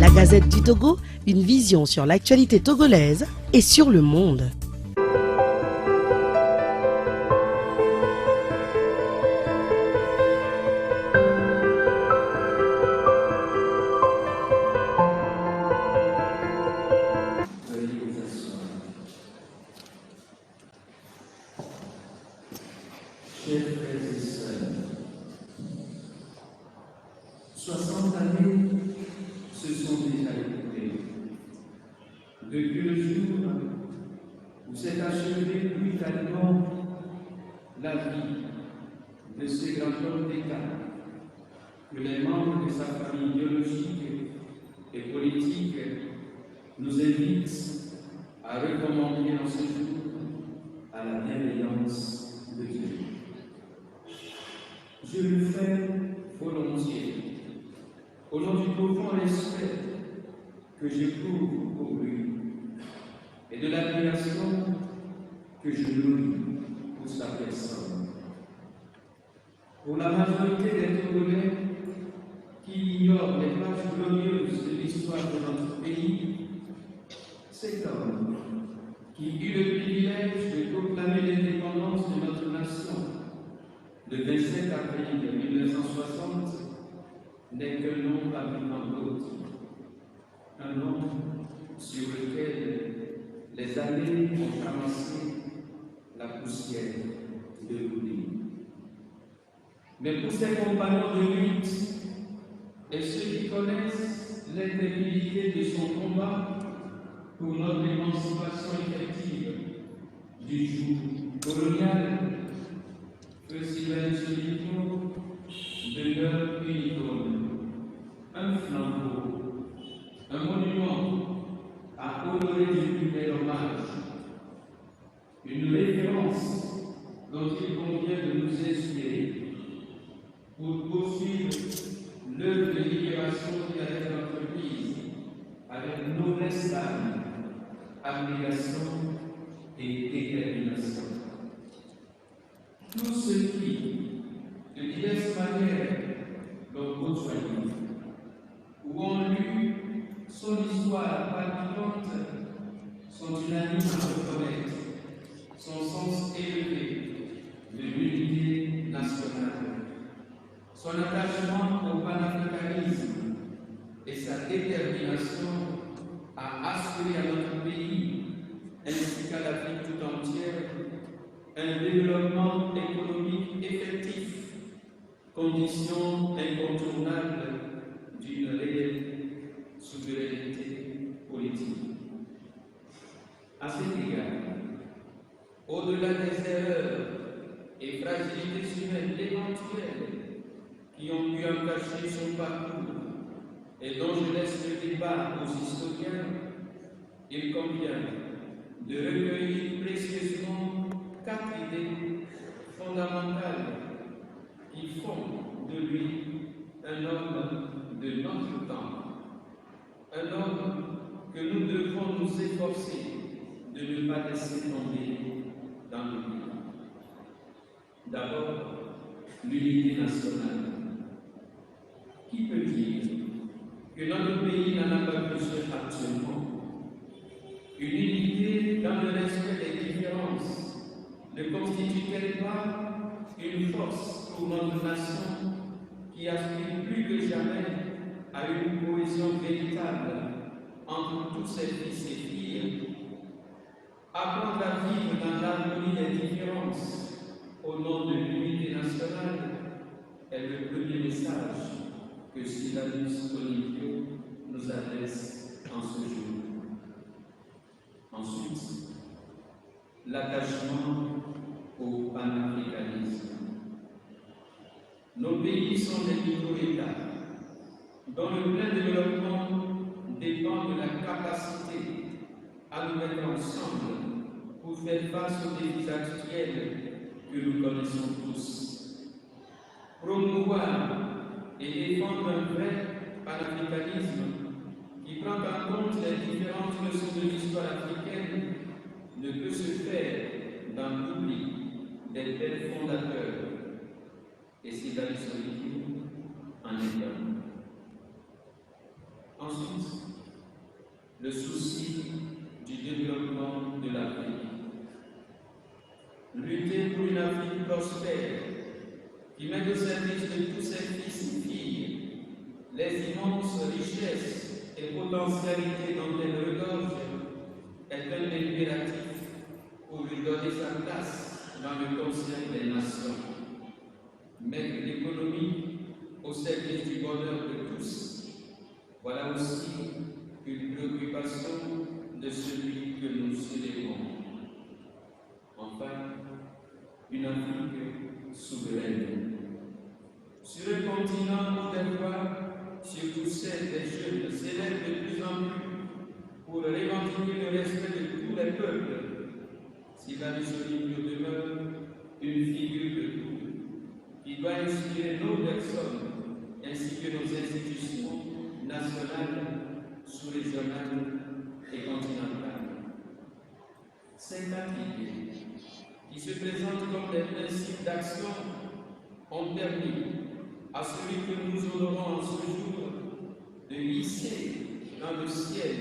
La Gazette du Togo, une vision sur l'actualité togolaise et sur le monde. Chers frères et sœurs, 60 années se sont déjà écoulées. Depuis le jour où s'est achevée brutalement la vie de ce grand homme d'État, que les membres de sa famille biologique et politique nous invitent à recommander en ce jour à la bienveillance de Dieu. Je le fais volontiers, au nom du profond respect que j'éprouve pour lui et de l'admiration que je nourris pour sa personne. Pour la majorité des Togolais qui ignorent les pages glorieuses de l'histoire de notre pays, cet homme qui eut le privilège de proclamer l'indépendance de notre nation le 27 avril 1960 n'est qu'un nom parmi tant d'autres, un nom sur lequel les années ont ramassé la poussière de l'oubli. Mais pour ses compagnons de lutte et ceux qui connaissent l'indéniabilité de son combat pour notre émancipation effective du joug colonial, que Sylvain Solito demeure une icône, un flambeau, un monument à honorer du plus bel hommage, une référence dont il convient de nous inspirer pour poursuivre l'œuvre de libération qu'il avait entreprise avec noblesse d'âme, abnégation et détermination. Tous ceux qui, de diverses manières, l'ont côtoyé ou ont lu son histoire palpitante sont unanimes à reconnaître son sens élevé de l'unité nationale, son attachement au panafricanisme et sa détermination à assurer à notre pays ainsi qu'à l'Afrique tout entière un développement économique effectif, condition incontournable d'une réelle souveraineté politique. À cet égard, au-delà des erreurs et fragilités humaines éventuelles qui ont pu entacher son parcours et dont je laisse le débat aux historiens, il convient de recueillir précieusement 4 idées fondamentales qui font de lui un homme de notre temps, un homme que nous devons nous efforcer de ne pas laisser tomber dans l'oubli. D'abord, l'unité nationale. Qui peut dire que notre pays n'en a pas besoin actuellement? Une unité dans le respect des différences ne constitue-t-elle pas une force pour notre nation qui aspire plus que jamais à une cohésion véritable entre tous ses fils et filles? Apprendre à vivre dans l'harmonie des différences au nom de l'unité nationale est le premier message que Sylvanus Olympio nous adresse en ce jour. Ensuite, l'attachement au panafricanisme. Nos pays sont des micro-États dont le plein développement dépend de la capacité à nous mettre ensemble pour faire face aux défis actuels que nous connaissons tous. Promouvoir et défendre un vrai panafricanisme qui prend en compte les différentes leçons de l'histoire africaine ne peut se faire dans l'oubli des pères fondateurs. Et Sylvanus Olympio en est un. Ensuite, le souci du développement de l'Afrique. Lutter pour une Afrique prospère qui met au service de tous ses fils et filles les immenses richesses et potentialités dont elle regorge est un impératif pour lui donner sa place dans le concert des nations. Mettre l'économie au service du bonheur de tous, voilà aussi une préoccupation de celui que nous célébrons. Enfin, une Afrique souveraine. Sur un continent où des voix, surtout celles des jeunes, s'élèvent de plus en plus pour revendiquer le respect de tous les peuples, Sylvanus Olympio demeure une figure de tout qui doit inspirer nos personnes ainsi que nos institutions nationales, sous-régionales et continentales. Ces pratiques qui se présentent comme des principes d'action ont permis à celui que nous honorons en ce jour de hisser dans le ciel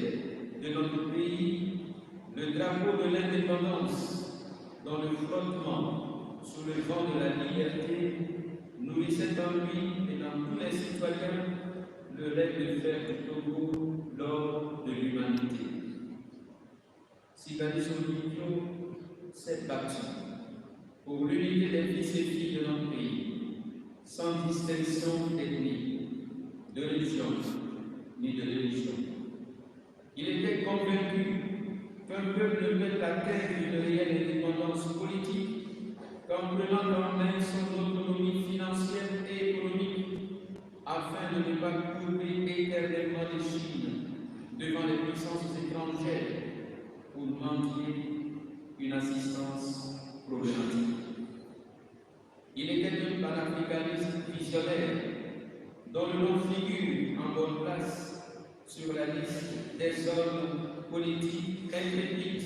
de notre pays le drapeau de l'indépendance dont le flottement sous le vent de la liberté nourrissait en lui et dans tous les citoyens le rêve de faire du Togo l'or de l'humanité. Sylvanus Olympio s'est battu pour l'unité des fils et filles de notre pays, sans distinction ethnique, de religion ni de religion. Il était convaincu qu'un peuple ne peut atteindre une réelle indépendance politique qu'en prenant en main son autonomie financière et économique, afin de ne pas courber éternellement les chines devant les puissances étrangères pour mendier une assistance problématique. Il était un panafricaniste visionnaire dont le nom figure en bonne place sur la liste des hommes politiques intrépides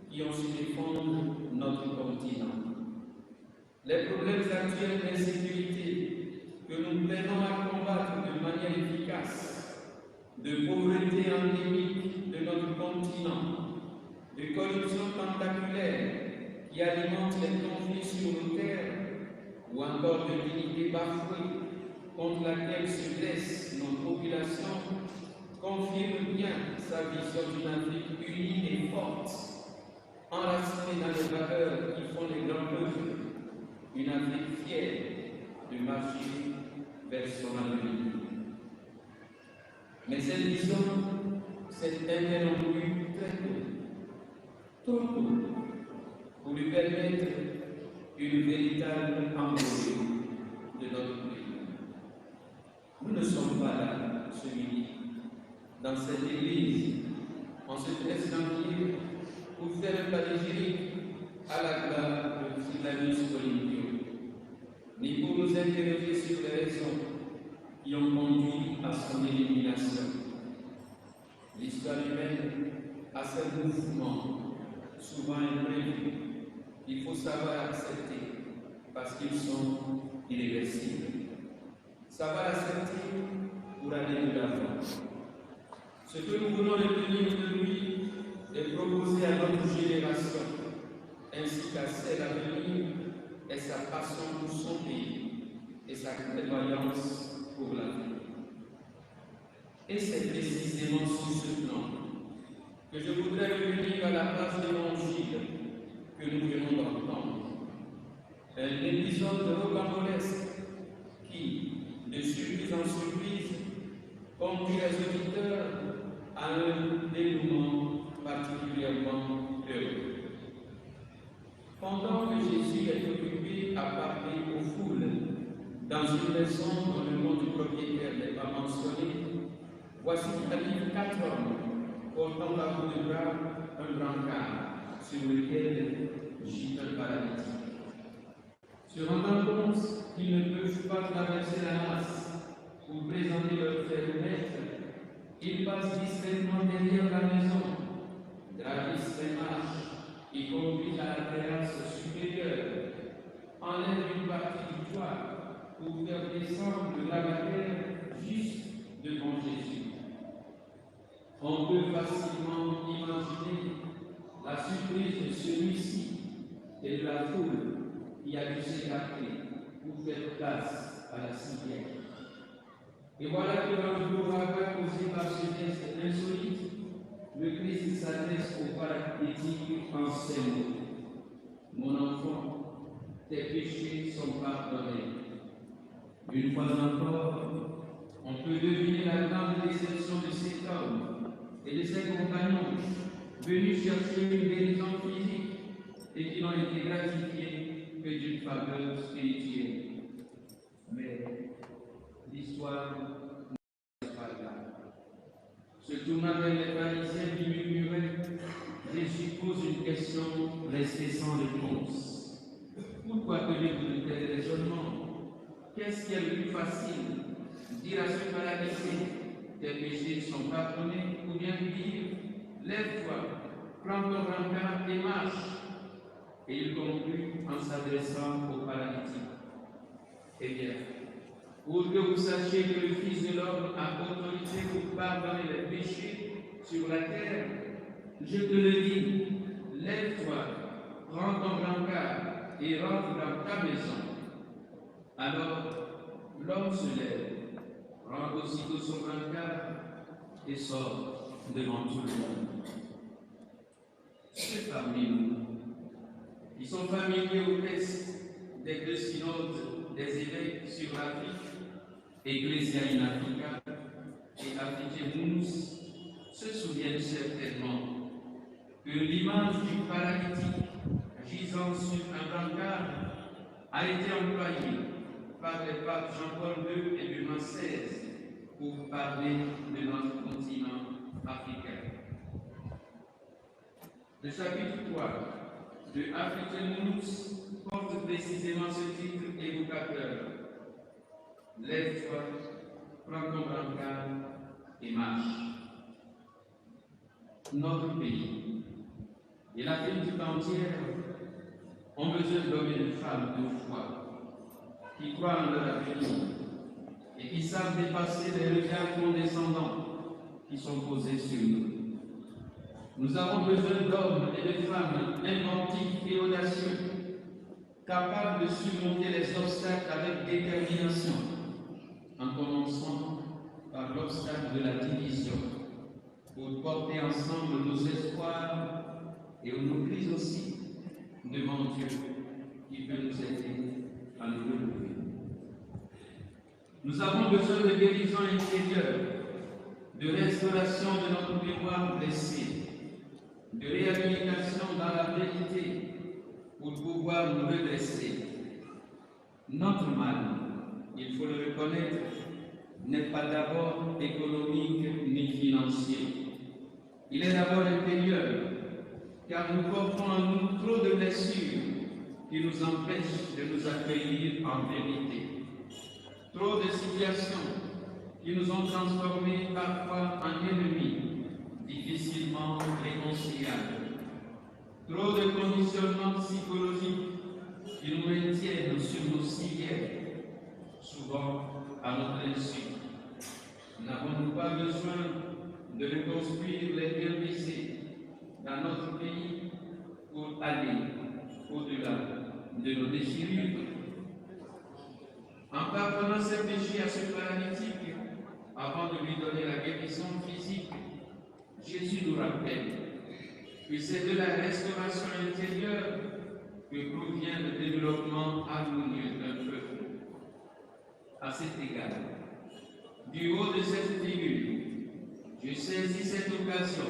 qui ont su défendre notre continent. Les problèmes actuels d'insécurité que nous peinons à combattre de manière efficace, de pauvreté endémique de notre continent, de corruption tentaculaire qui alimente les conflits sur nos terres, ou encore de dignité bafouée contre laquelle se dressent nos populations, confirme bien sa vision d'une Afrique unie et forte, enracinée dans les valeurs qui font les grands peuples, une Afrique fière de marcher vers son avenir. Mais cette vision s'est interrompue très tôt, trop tôt, pour lui permettre une véritable embauche de notre pays. Nous ne sommes pas là ce midi, dans cette église, en ce instant pour faire un panégyrique à la gloire de Sylvanus Olympio, ni pour nous interroger sur les raisons qui ont conduit à son élimination. L'histoire humaine a ses mouvements, souvent imprévus, qu'il faut savoir accepter parce qu'ils sont irréversibles. Savoir accepter pour aller de l'avant. Ce que nous voulons retenir de lui est proposé à notre génération, ainsi qu'à celle à venir, est sa passion pour son pays et sa prévoyance pour la vie. Et c'est précisément sur ce plan que je voudrais revenir à la place de l'Évangile que nous venons d'entendre. Un épisode rocambolesque qui, de surprise en surprise, conduit les auditeurs à un dénouement particulièrement heureux. Pendant que Jésus est occupé à parler aux foules dans une maison dont le nom du propriétaire n'est pas mentionné, voici qu'il arrive 4 hommes portant à bout de bras un brancard sur lequel gît un paralytique. Se rendant compte qu'ils ne peuvent pas traverser la masse pour présenter leur frère maître, ils passent discrètement derrière la maison, gravissent les marches et conduisent à la terrasse supérieure, enlèvent une partie du toit pour faire descendre le lavataire juste devant Jésus. On peut facilement imaginer la surprise de celui-ci et de la foule qui a dû s'écarter pour faire place à la civière. Et voilà que dans le brouhaha causé par ce geste insolite, le Christ s'adresse au paralytique en ces mots. Mon enfant, tes péchés sont pardonnés. Une fois encore, on peut deviner la grande déception de cet homme et de ses compagnons venus chercher une guérison physique et qui n'ont été gratifiés que d'une faveur spirituelle. Mais l'histoire n'est pas là. Se tournant vers les pharisiens qui murmuraient, Jésus pose une question restée sans réponse. Pourquoi tenez-vous de tels raisonnements? Qu'est-ce qui est le plus facile? Dire à ce paralytique, tes péchés sont pardonnés, ou bien lui dire, lève-toi, prends ton brancard et marche. Et il conclut en s'adressant au paralytique. Eh bien, pour que vous sachiez que le Fils de l'homme a autorité pour pardonner les péchés sur la terre, je te le dis, lève-toi, prends ton brancard et rentre dans ta maison. Alors, l'homme se lève, prend aussitôt son brancard et sort devant tout le monde. Ceux parmi nous qui sont familiers au texte des deux synodes des évêques sur l'Afrique, Ecclesia in Africa et Afrique Munus, se souviennent certainement que l'image du paralytique gisant sur un brancard a été employée par les papes Jean-Paul II et Benoît XVI pour parler de notre continent africain. Le chapitre 3 de Afrique Munus porte précisément ce titre évocateur. Lève-toi, prends ton brancard et marche. Notre pays et l'Afrique tout entière ont besoin d'hommes et de femmes de foi qui croient en leur avenir et qui savent dépasser les regards condescendants qui sont posés sur nous. Nous avons besoin d'hommes et de femmes inventifs et audacieux, capables de surmonter les obstacles avec détermination, en commençant par l'obstacle de la division, pour porter ensemble nos espoirs et nos crises aussi devant Dieu, qui peut nous aider à nous relever. Nous avons besoin de guérison intérieure, de restauration de notre mémoire blessée, de réhabilitation dans la vérité pour pouvoir nous redresser. Notre mal, il faut le reconnaître, n'est pas d'abord économique ni financier. Il est d'abord intérieur, car nous portons en nous trop de blessures qui nous empêchent de nous accueillir en vérité. Trop de situations qui nous ont transformés parfois en ennemis, difficilement réconciliables. Trop de conditionnements psychologiques qui nous maintiennent sur nos civières, souvent à notre insu. N'avons-nous pas besoin de reconstruire les liens brisés dans notre pays pour aller au-delà de nos déchirures? En pardonnant ses péchés à ce paralytique, avant de lui donner la guérison physique, Jésus nous rappelle que c'est de la restauration intérieure que provient le développement harmonieux d'un peuple. À cet égard, du haut de cette tribune, je saisis cette occasion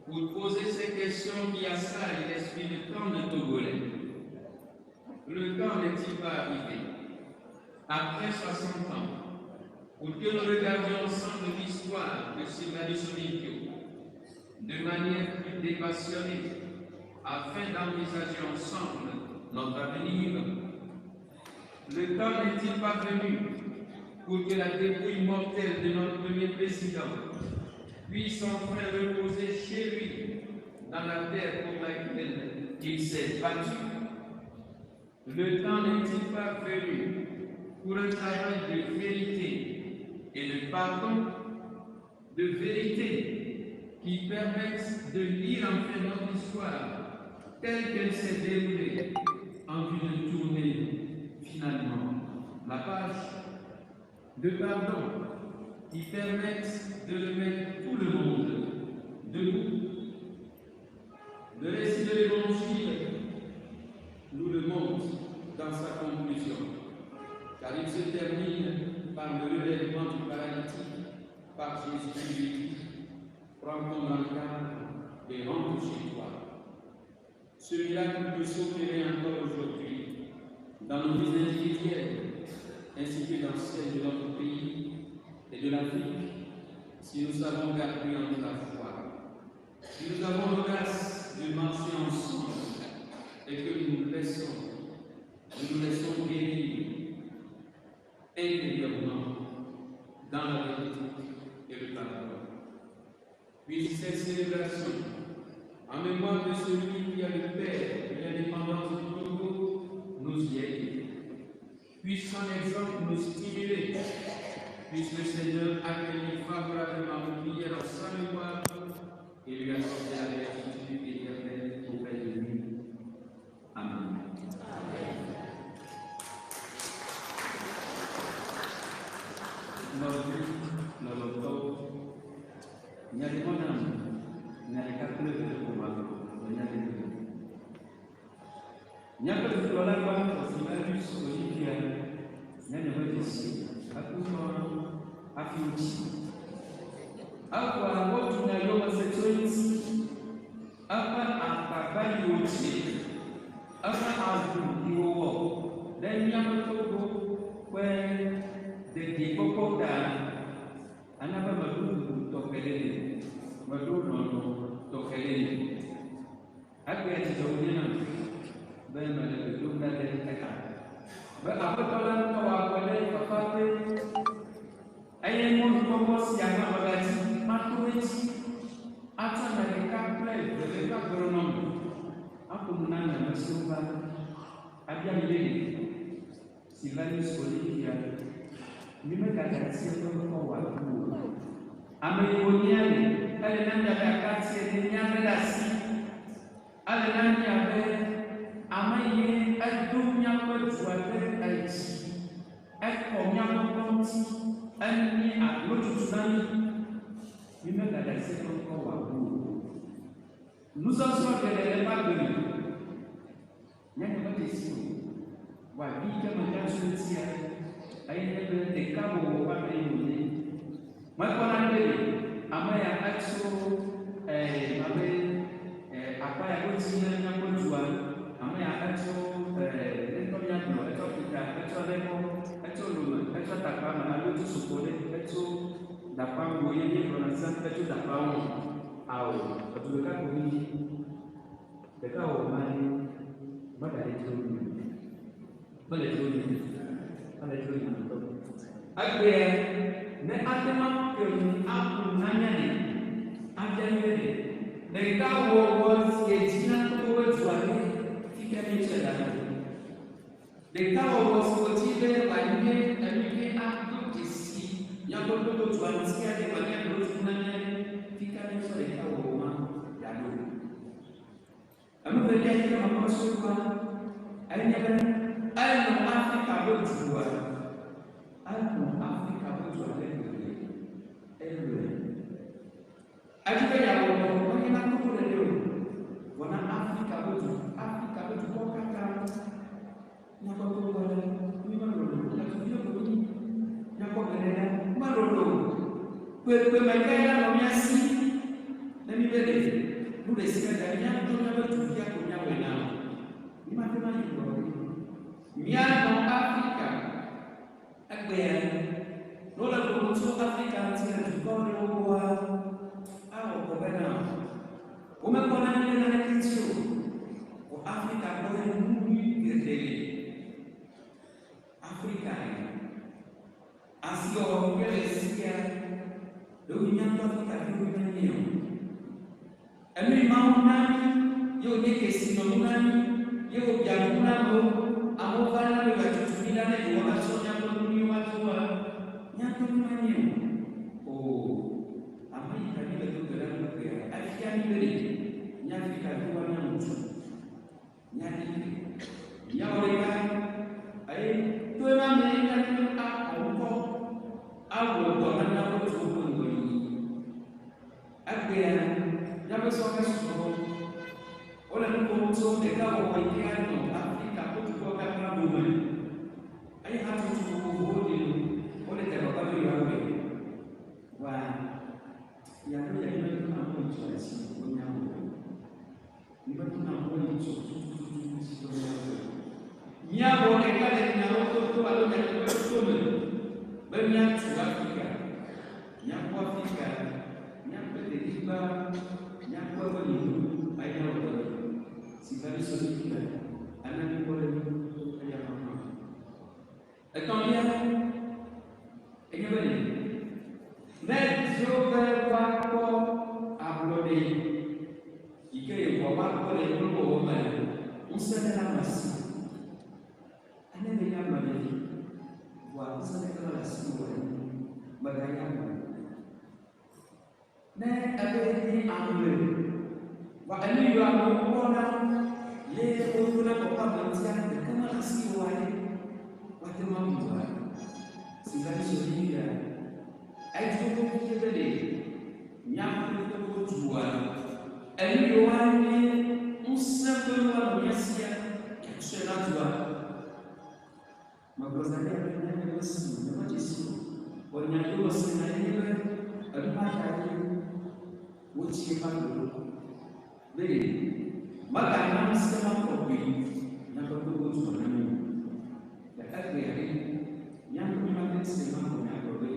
pour poser ces questions qui assaillent l'esprit de tant de Togolais. Le temps n'est-il pas arrivé, après 60 ans, pour que nous regardions ensemble l'histoire de Sylvanus Olympio de manière plus dépassionnée, afin d'envisager ensemble notre avenir? Le temps n'est-il pas venu pour que la dépouille mortelle de notre premier président puisse enfin reposer chez lui, dans la terre pour laquelle il s'est battu? Le temps n'est-il pas venu pour un travail de vérité et de pardon, de vérité qui permettent de lire enfin notre histoire telle qu'elle s'est déroulée en vue de tourner finalement la page, de pardon qui permettent de mettre tout le monde debout. Le récit de l'Évangile nous le montre dans sa conclusion, car il se termine par le relèvement du paralytique par Jésus qui lui dit: prends ton encart et rentre chez toi. Ce miracle peut s'opérer encore aujourd'hui dans nos vies individuelles, ainsi que dans celles de notre pays et de l'Afrique, si nous savons garder entre la foi, si nous avons l'audace de marcher ensemble et que nous nous laissons guérir intérieurement dans la vérité et le pardon. Puisse cette célébration, en mémoire de celui qui a le Père et l'indépendance du Togo, nous y aider. Puisse son exemple nous stimuler. Puisse le Seigneur accueillir favorablement nos prières en sa mémoire et lui accorder la béatitude éternelle auprès de lui. Amen. Silvanus Olivia, nimekatasia kwa watu. Ameioniani, ale nani akakatia dunia dasi. Ale nani abe amaye adunya kwa tuwale aiti. Eko nyama konti, ani aglotu tunani. Nimekatasia kwa watu. Nous en sommes les pas de nous. Nyani matesi. Wabika majansutia aina de cabo wabeni makona ndele amaya atso mabe apaya kotina na konjua amaya atso ntonya no atso kita atso lemo atso luma atso takama na lutu supole atso dapango yeye prononça atso dapango au atuleka kuni dekao mali badale tuni Agbe ne adema kemu apu nanyane ajanere ne kawo was yetina ko wetwale tikemi chela ne kawo was kotibe banye amike akto tisi yako to twansia de banye rotu nanyane tikemi chela kawo ma yalo amu bele kama masoka ayenya Alno Afrika bojua, alno Afrika bojua elwe. Ajuka ya wono, wakina kuku leo, wana Afrika bojua kaka. Nyako kuku ni marolo, nyako kuku nyako gelera marolo. Kwe makaya na miasi, na mibele, nule sikada nyako bojua kunya wena. Ni matema yiko. Miano Afrika, agbeya, lola kurutu Afrika tina tukone uwa, awo kobena. Umekona nile na kitu, o Afrika kone mungi girdele. Afrika, asio ngele sikia, dogi nyanto Afrika dogi nyanyo. Emi maunani, yo neke sinonani, yo jamunano, amofana ni watutumila na yuwa sonya kuni watuwa nyako manyo amai kani betul gerak ya beso que supo hola no como de cabo haitiano África por tu boca para mumen hay hatu tu bodi ole te baba yo yawe wa ya no ya no na mo cho asi ko nya mo ni ba na mo ni cho tu nya bo ne ka le nya o to alo nya ko to me ben nya tu África nya ko África nya ko de diba nya ko ko ni ai na o si va so ni ka ana ni ko le ya mama então bien et que venez mais je vais voir pour applaudir il que il faut voir pour les groupes au moment on se met la masse on est bien mal voir on se met la masse bagaya mais avec des anglais wa ani yo amu ona le o na ko pa bantia de kama asi wale watu mambo singani shuhudia aitu kukidele nyamu kujua aliyoani msafiri wa Yesia kisheratwa mabrozania kwa Yesu na Yesu wanyayo wasinaiwe alipata uchi pando bele maka namsema kwa na kwa kujua nani yang menyebabkan semua mengaku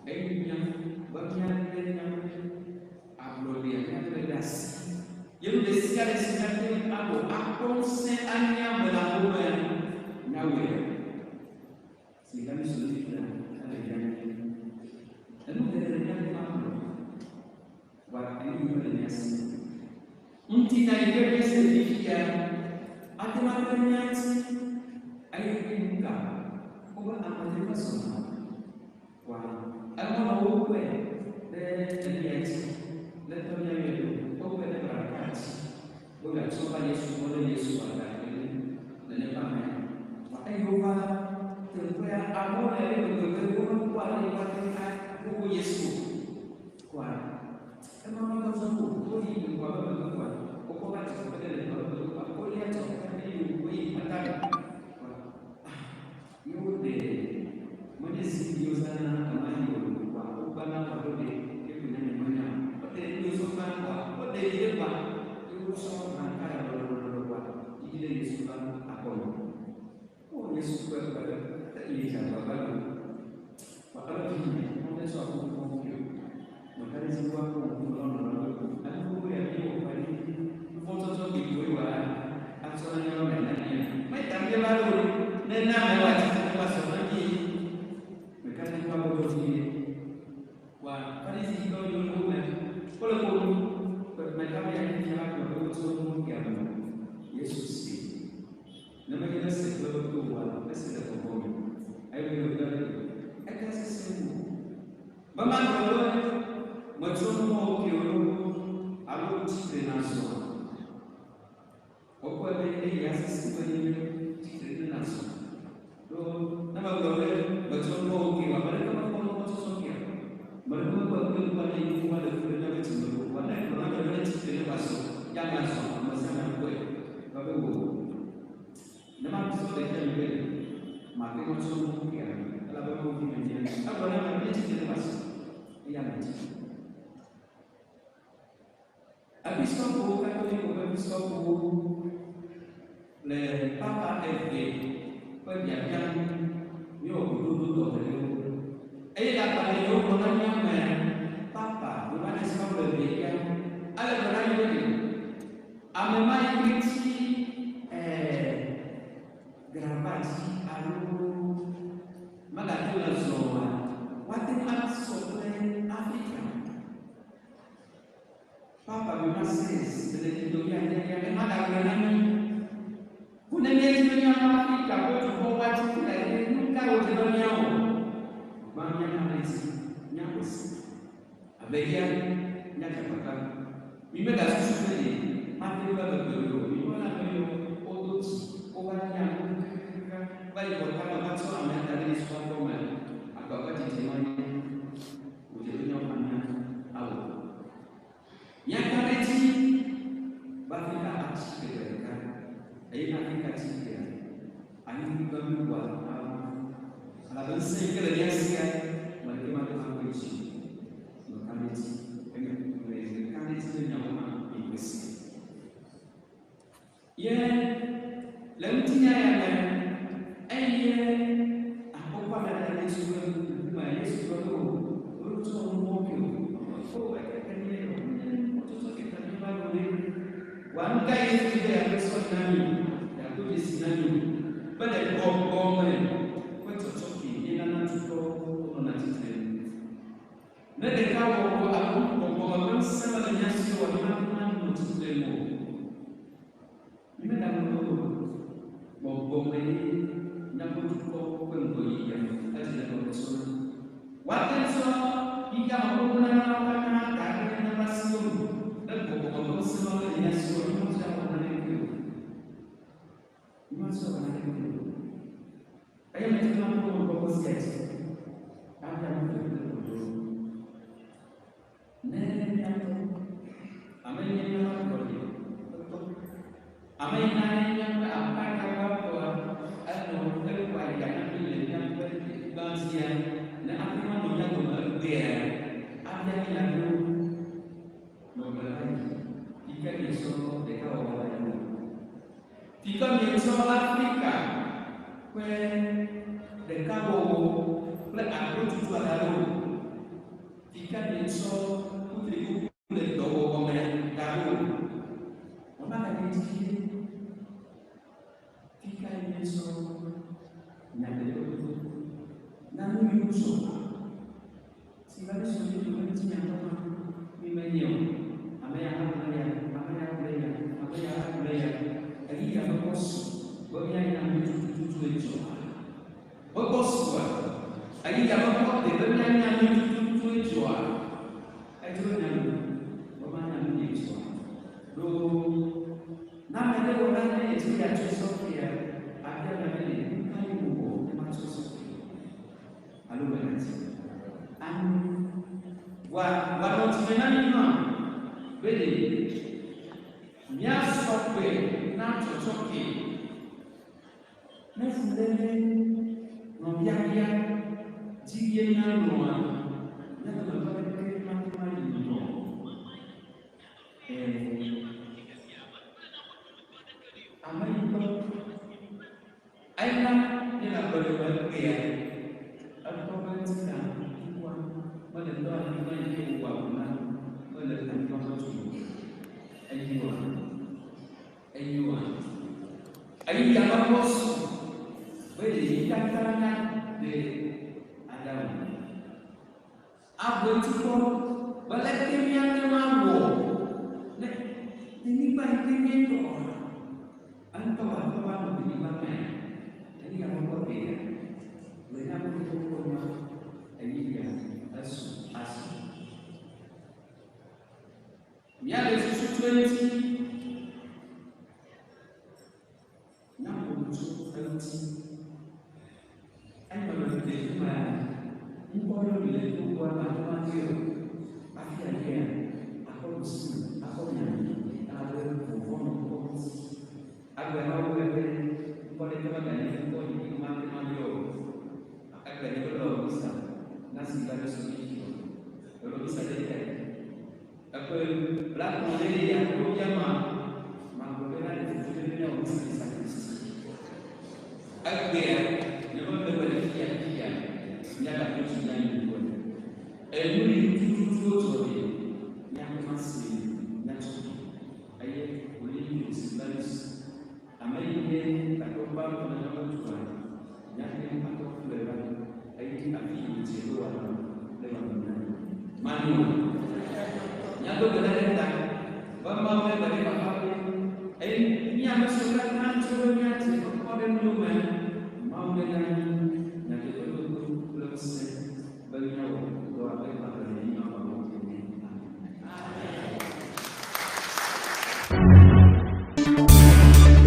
yang bagian yang upload yang berdasar yang berdasar seperti aku seandainya melakukan nawe sehingga sudah ada yang lalu dari yang upload waktu ini berdasar untuk naik sertifikat atau makanya ayo buka Oba amatema sona wa alma wo kwe de yeti le to ya yedo o kwe de barakati o ya so ba Yesu mo de Yesu ba da ne ba me wa ayo ba te kwe amore le ko ko kwa le wa te ka ko Yesu kwa ema ma ko so ko yi kwa ba kwa ko ko ba te ko de le ko ko ya to ka ni ko yi ataka Mwenyezi Mungu sana amani kwa kubana kwa dole yetu na mwana wote ndio sofa kwa wote ile kwa ndio sofa na kaya ndio kwa ile Yesu kwa akono kwa Yesu kwa ile cha baba wakati ndio sofa kwa Mungu makali zikuwa kwa Mungu na Mungu ya hiyo kwa nini mfoto zote kwa atsona nyo na nani maitambe bado nena mewati kwa sababu mekani kwa bodohi wa kanisa hilo ndio pole pole mekani ya nini hapo kwa bodohi ya Yesu si na mekani sasa kwa wa pesa ya kwa ayo ndio akasi simu mama ndio mwachomo kiolo alo titenazo kwa vile ya sisi wenyewe titenazo do na magole mwachomo kiwa bali kama kwa mwachomo kia bali kwa kwa ni kwa ile na mtindo kwa na kuna wale titenazo ya maso masana kwa kwa hivyo na mambo yote ya mbele mapema mwachomo kia ala baba ukimenya hapo na titenazo ya mtindo Episcopo cattolico episcopo le papa FD poi abbiamo io voluto e la parola con la mia mère papa non è solo il vecchio allora io dico a me mai critici gravati allo magari la zona quante assolte Africa Papa memang sedang dunia yang ada nami. Kuna nyeti dunia Afrika kwa kwa watu kule nuka wote dunia wao. Mama anaishi nyakosi. Abeya nyakapaka. Mimi da susuli mati baba bado. Mimi na kwa odoti obanya bali kwa kama watu wameandalia swali kwa mimi. Akapata timani. Uje dunia mama au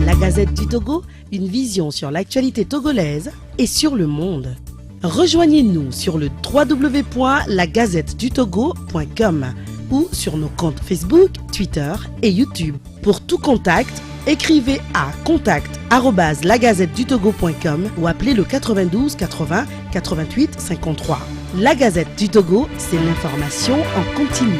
La Gazette du Togo, une vision sur l'actualité togolaise et sur le monde. Rejoignez-nous sur le www.lagazettedutogo.com ou sur nos comptes Facebook, Twitter et YouTube. Pour tout contact, écrivez à contact@lagazettedutogo.com ou appelez le 92 80 88 53. La Gazette du Togo, c'est l'information en continu.